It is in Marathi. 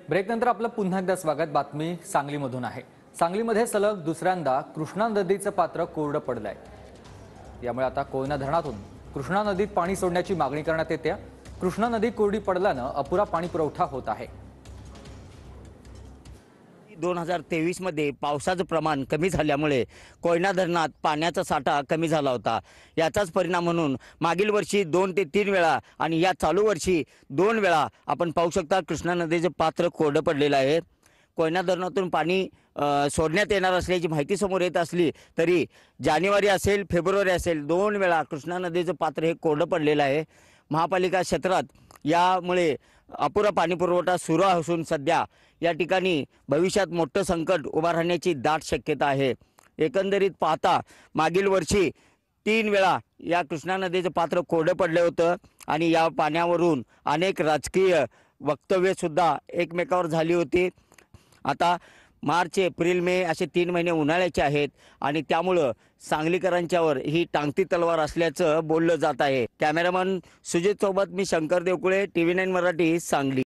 ब्रेकनंतर आपलं पुन्हा एकदा स्वागत। बातमी सांगलीमधून आहे। सांगलीमध्ये सलग दुसऱ्यांदा कृष्णा नदीचं पात्र कोरडं पडलंय। यामुळे आता कोयना धरणातून कृष्णा नदीत पाणी सोडण्याची मागणी करण्यात येते। कृष्णा नदी कोरडी पडल्यानं अपुरा पाणी पुरवठा होत आहे। 2023 मध्ये पावसाचं प्रमाण कमी झाल्यामुळे कोयना धरणात पाण्याचा साठा कमी झाला होता। याचाच परिणाम म्हणून मागील वर्षी 2 ते 3 वेळा आणि या चालू वर्षी 2 वेळा आपण पाहू शकता कृष्णा नदीचे पात्र कोरडं पडलेलं आहे। कोयना धरणातून पाणी सोडण्यात येणार असल्याची माहिती समोर येत असली तरी जानेवारी असेल फेब्रुवारी असेल 2 वेळा कृष्णा नदीचं पात्र हे कोरडं पडलेलं आहे। महापालिका क्षेत्रात यामुळे अपुरा पाणी पुरवठा सुरू असून सध्या या ठिकाणी भविष्यात मोठं संकट उभा राहण्याची दाट शक्यता आहे। एकंदरीत पाहता मागील वर्षी 3 वेळा या कृष्णा नदीचं पात्र कोरडं पडले होतं आणि या पाण्यावरून अनेक राजकीय वक्तव्य सुद्धा एकमेकावर झाली होती। आता मार्च एप्रिल मे असे 3 महिने उन्हाळ्याचे आहेत आणि त्यामुळे सांगलीकरांच्यावर ही टांगती तलवार असल्याचं बोललं जात आहे। कॅमेरामन सुजित सोबत मी शंकर देवकुळे, TV9 मराठी, सांगली।